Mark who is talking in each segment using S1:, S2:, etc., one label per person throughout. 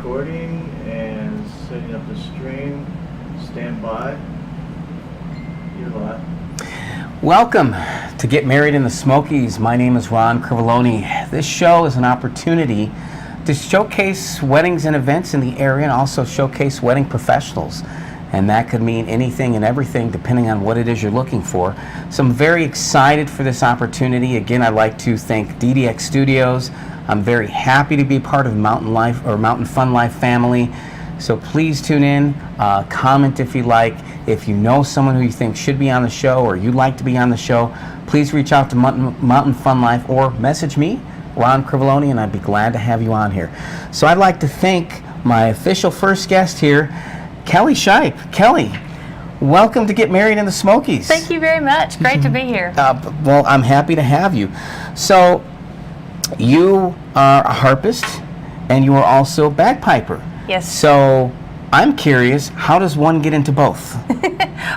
S1: recording and setting up the stream. Stand by. You're live.
S2: Welcome to Get Married in the Smokies. My name is Ron Crivoloni. This show is an opportunity to showcase weddings and events in the area and also showcase wedding professionals. And that could mean anything and everything depending on what it is you're looking for. So I'm very excited for this opportunity. Again, I'd like to thank DDX Studios. I'm very happy to be part of Mountain Life or Mountain Fun Life family. So please tune in, comment if you like. If you know someone who you think should be on the show or you'd like to be on the show, please reach out to Mountain Fun Life or message me, Ron Crivoloni, and I'd be glad to have you on here. So I'd like to thank my official first guest here, Kelly Shipe. Kelly, welcome to Get Married in the Smokies.
S3: Thank you very much. Great to be here.
S2: Well, I'm happy to have you. So you are a harpist and you are also a bagpiper.
S3: Yes.
S2: So I'm curious, how does one get into both?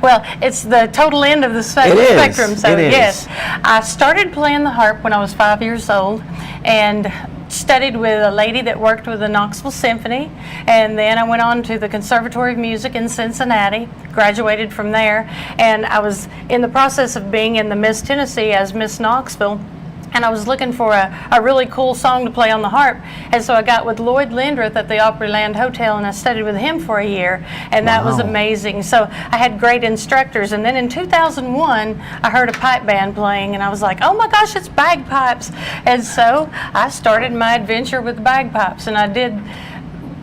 S3: Well, it's the total end of the spectrum. So yes, I started playing the harp when I was 5 years old and studied with a lady that worked with the Knoxville Symphony, and then I went on to the Conservatory of Music in Cincinnati, graduated from there, and I was in the process of being in the Miss Tennessee as Miss Knoxville, and I was looking for a really cool song to play on the harp, and so I got with Lloyd Lindrith at the Opryland Hotel, and I studied with him for a year, and that was amazing. So I had great instructors, and then in 2001, I heard a pipe band playing, and I was like, oh my gosh, it's bagpipes, and so I started my adventure with bagpipes, and I did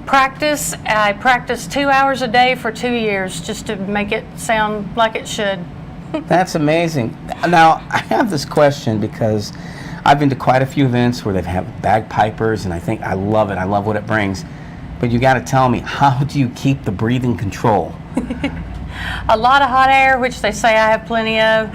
S3: practice. I practiced 2 hours a day for 2 years just to make it sound like it should.
S2: That's amazing. Now, I have this question because I've been to quite a few events where they've had bagpipers, and I love it. I love what it brings. But you got to tell me, how do you keep the breathing control?
S3: A lot of hot air, which they say I have plenty of.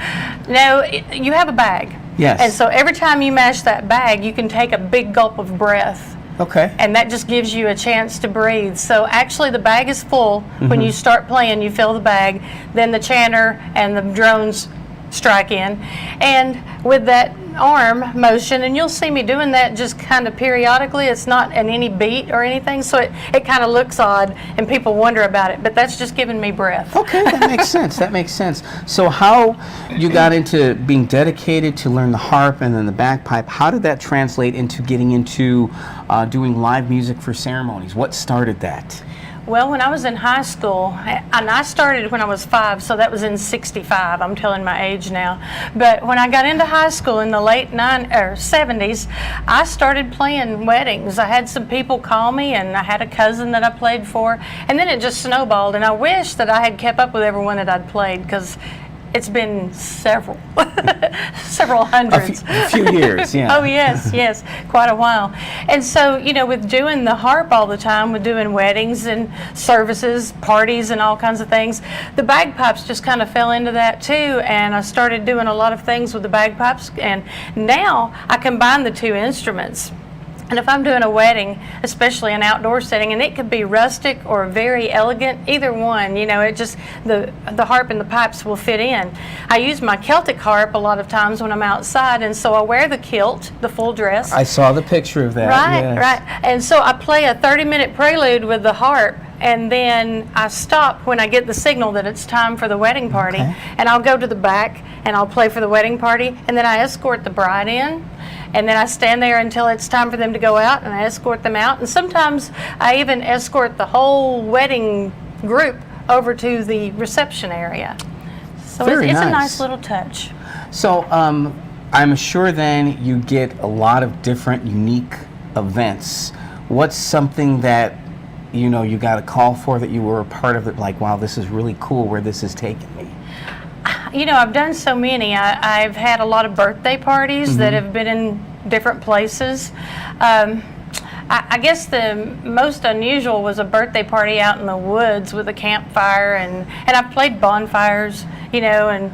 S3: No, you have a bag.
S2: Yes.
S3: And so every time you mash that bag, you can take a big gulp of breath.
S2: Okay.
S3: And that just gives you a chance to breathe. So actually the bag is full. When you start playing, you fill the bag. Then the chanter and the drones strike in. And with that arm motion, and you'll see me doing that just kind of periodically. It's not in any beat or anything, so it kind of looks odd and people wonder about it, but that's just giving me breath.
S2: Okay, that makes sense. That makes sense. So how you got into being dedicated to learn the harp and then the bagpipe, how did that translate into getting into doing live music for ceremonies? What started that?
S3: Well, when I was in high school, and I started when I was 5, so that was in '65. I'm telling my age now. But when I got into high school in the late 70s, I started playing weddings. I had some people call me, and I had a cousin that I played for, and then it just snowballed. And I wish that I had kept up with everyone that I'd played, because it's been several hundreds.
S2: A few years, yeah.
S3: Oh, yes, quite a while. And so, with doing the harp all the time, with doing weddings and services, parties, and all kinds of things, the bagpipes just kind of fell into that too, and I started doing a lot of things with the bagpipes, and now I combine the two instruments. And if I'm doing a wedding, especially an outdoor setting, and it could be rustic or very elegant, either one, it just, the harp and the pipes will fit in. I use my Celtic harp a lot of times when I'm outside, and so I wear the kilt, the full dress.
S2: I saw the picture of that.
S3: Right. And so I play a 30-minute prelude with the harp, and then I stop when I get the signal that it's time for the wedding party, and I'll go to the back and I'll play for the wedding party, and then I escort the bride in, and then I stand there until it's time for them to go out, and I escort them out, and sometimes I even escort the whole wedding group over to the reception area. So it's a nice little touch.
S2: So I'm sure then you get a lot of different unique events. What's something that you got a call for that you were a part of it, like, wow, this is really cool where this is taking me?
S3: I've done so many. I've had a lot of birthday parties that have been in different places. I guess the most unusual was a birthday party out in the woods with a campfire, and I've played bonfires, and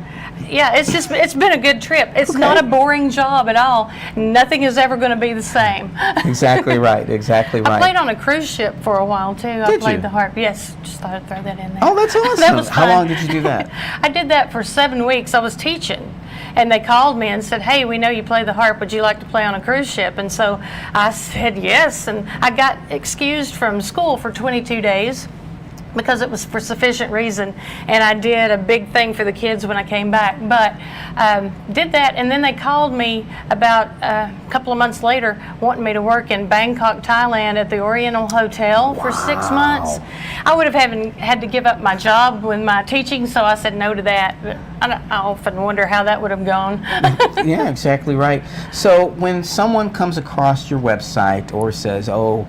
S3: yeah, it's been a good trip. It's not a boring job at all. Nothing is ever going to be the same.
S2: Exactly right.
S3: I played on a cruise ship for a while too. I played the harp. Yes, just thought I'd throw that in there.
S2: Oh, that's awesome.
S3: That was fun.
S2: How long did you do that?
S3: I did that for 7 weeks. I was teaching. And they called me and said, hey, we know you play the harp. Would you like to play on a cruise ship? And so I said yes. And I got excused from school for 22 days. Because it was for sufficient reason, and I did a big thing for the kids when I came back. But did that, and then they called me about a couple of months later, wanting me to work in Bangkok, Thailand, at the Oriental Hotel for 6 months. I would have had to give up my job with my teaching, so I said no to that. But I often wonder how that would have gone.
S2: Yeah, exactly right. So when someone comes across your website or says, "Oh,"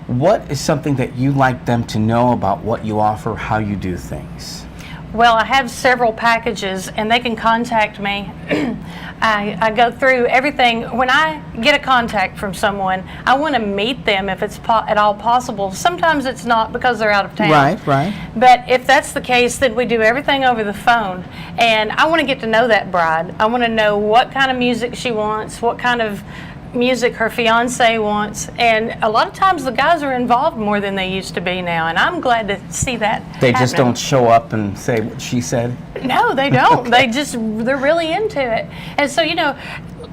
S2: what is something that you like them to know about what you offer, how you do things?
S3: Well, I have several packages, and they can contact me. I go through everything. When I get a contact from someone, I want to meet them if it's at all possible. Sometimes it's not because they're out of town.
S2: Right.
S3: But if that's the case, then we do everything over the phone. And I want to get to know that bride. I want to know what kind of music she wants, what kind of music her fiance wants, and a lot of times the guys are involved more than they used to be now, and I'm glad to see that
S2: They just
S3: happening.
S2: don't show up and say what she said?
S3: No, they don't. They're really into it. And so,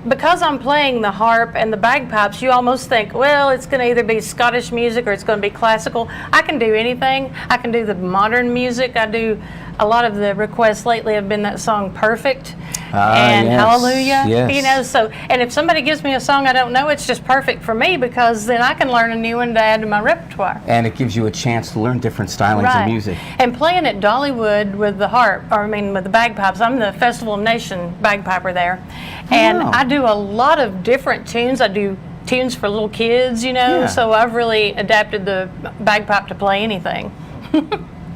S3: because I'm playing the harp and the bagpipes, you almost think, well, it's going to either be Scottish music or it's going to be classical. I can do anything. I can do the modern music. I do a lot of the requests lately have been that song Perfect and
S2: yes,
S3: Hallelujah.
S2: yes.
S3: And if somebody gives me a song I don't know, it's just perfect for me, because then I can learn a new one to add to my repertoire.
S2: And it gives you a chance to learn different stylings of music.
S3: And playing at Dollywood with the harp, with the bagpipes, I'm the Festival of Nation bagpiper there. And
S2: Oh.
S3: I do a lot of different tunes. I do tunes for little kids,
S2: Yeah.
S3: so I've really adapted the bagpipe to play anything.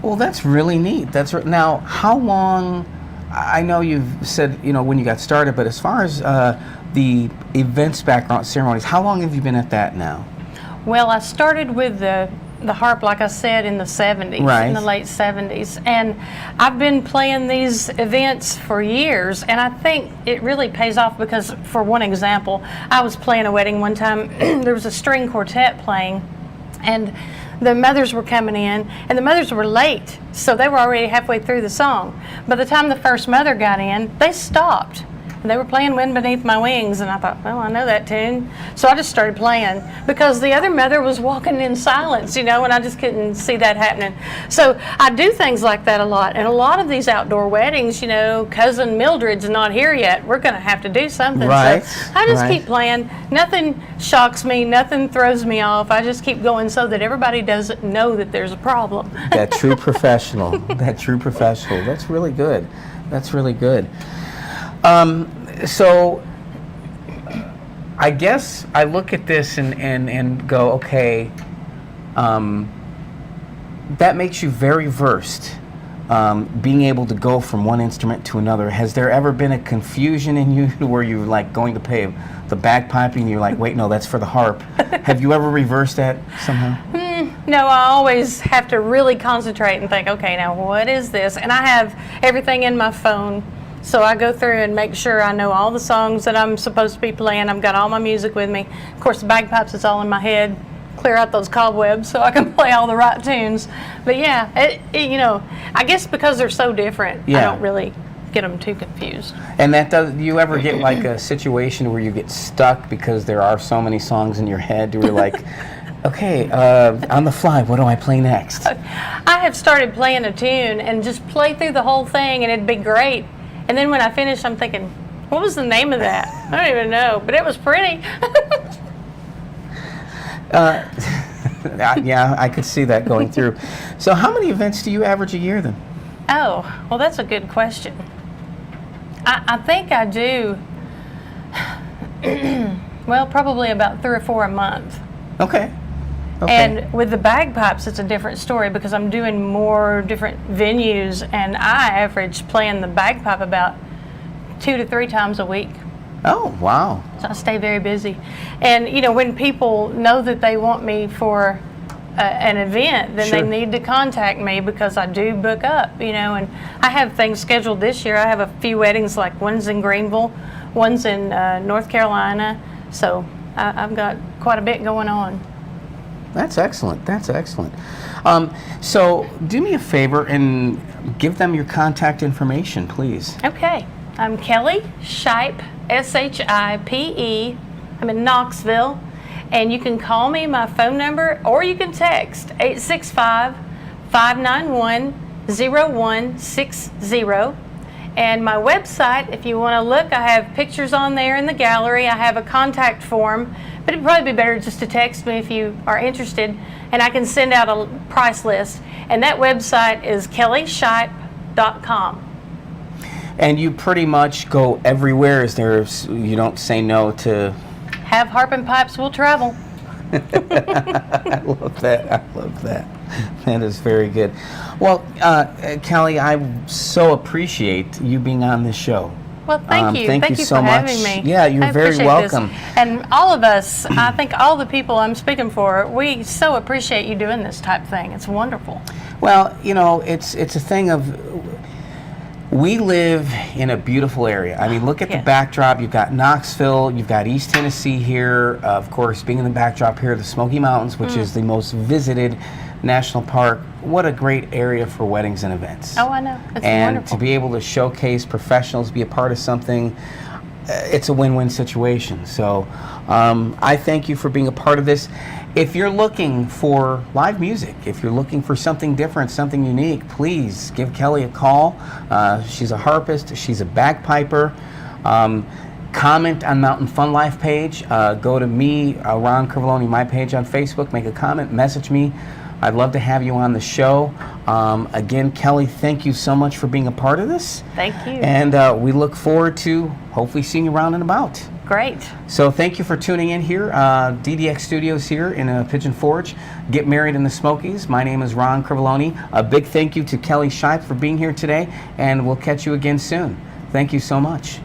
S2: Well, that's really neat. Now, how long, I know you've said, when you got started, but as far as the events background ceremonies, how long have you been at that now?
S3: Well, I started with the harp, like I said, in the 70s,
S2: Right.
S3: in the late 70s. And I've been playing these events for years, and I think it really pays off because, for one example, I was playing a wedding one time. There was a string quartet playing, and the mothers were coming in, and the mothers were late, so they were already halfway through the song. By the time the first mother got in, they stopped. They were playing Wind Beneath My Wings, and I thought, well, I know that tune. So I just started playing, because the other mother was walking in silence, and I just couldn't see that happening. So I do things like that a lot. And a lot of these outdoor weddings, Cousin Mildred's not here yet. We're going to have to do something.
S2: Right,
S3: So I just
S2: right.
S3: keep playing. Nothing shocks me. Nothing throws me off. I just keep going so that everybody doesn't know that there's a problem.
S2: That true professional. That's really good. That's really good. So I guess I look at this and go, okay, that makes you very versed, being able to go from one instrument to another. Has there ever been a confusion in you where you're like going to play the bagpipe and you're like, wait, no, that's for the harp? Have you ever reversed that somehow?
S3: No, I always have to really concentrate and think, okay, now what is this? And I have everything in my phone. So I go through and make sure I know all the songs that I'm supposed to be playing. I've got all my music with me. Of course, the bagpipes is all in my head. Clear out those cobwebs so I can play all the right tunes. But yeah, I guess because they're so different, I don't really get them too confused.
S2: And do you ever get like a situation where you get stuck because there are so many songs in your head where you're like, okay, on the fly, what do I play next?
S3: I have started playing a tune and just play through the whole thing, and it'd be great. And then when I finish, I'm thinking, what was the name of that? I don't even know, but it was pretty.
S2: Yeah, I could see that going through. So how many events do you average a year then?
S3: Oh, well, that's a good question. I think I do, well, probably about 3 or 4 a month.
S2: Okay.
S3: And with the bagpipes, it's a different story because I'm doing more different venues, and I average playing the bagpipe about 2 to 3 times a week.
S2: Oh, wow.
S3: So I stay very busy. And, when people know that they want me for an event, then
S2: Sure.
S3: they need to contact me because I do book up, and I have things scheduled this year. I have a few weddings, like one's in Greenville, one's in North Carolina. So I've got quite a bit going on.
S2: That's excellent. So do me a favor and give them your contact information, please.
S3: Okay. I'm Kelly Shipe, S-H-I-P-E. I'm in Knoxville, and you can call me, my phone number, or you can text 865-591-0160. And my website, if you want to look, I have pictures on there in the gallery. I have a contact form, but it'd probably be better just to text me if you are interested, and I can send out a price list. And that website is kellyshipe.com.
S2: And you pretty much go everywhere. You don't say no to...
S3: Have harp and pipes will travel.
S2: I love that. I love that. That is very good. Well, Kelly, I so appreciate you being on this show.
S3: Well, thank you.
S2: Thank you
S3: for
S2: so
S3: having
S2: much.
S3: me.
S2: Yeah, you're
S3: I
S2: very
S3: appreciate
S2: welcome.
S3: this. And all of us, I think all the people I'm speaking for, we so appreciate you doing this type thing. It's wonderful.
S2: Well, you know, it's a thing of... We live in a beautiful area. I mean, look at the backdrop. You've got Knoxville, you've got East Tennessee here. Of course, being in the backdrop here, the Smoky Mountains, which is the most visited national park. What a great area for weddings and events.
S3: Oh, I know. It's
S2: and
S3: wonderful.
S2: to be able to showcase professionals, be a part of something, it's a win-win situation. So I thank you for being a part of this. If you're looking for live music, if you're looking for something different, something unique, please give Kelly a call. She's a harpist. She's a bagpiper. Comment on Mountain Fun Life page. Go to me, Ron Crivoloni, my page on Facebook. Make a comment. Message me. I'd love to have you on the show. Again, Kelly, thank you so much for being a part of this.
S3: Thank you.
S2: And we look forward to hopefully seeing you around and about.
S3: Great.
S2: So thank you for tuning in here. DDX Studios here in Pigeon Forge. Get Married in the Smokies. My name is Ron Crivoloni. A big thank you to Kelly Shipe for being here today, and we'll catch you again soon. Thank you so much.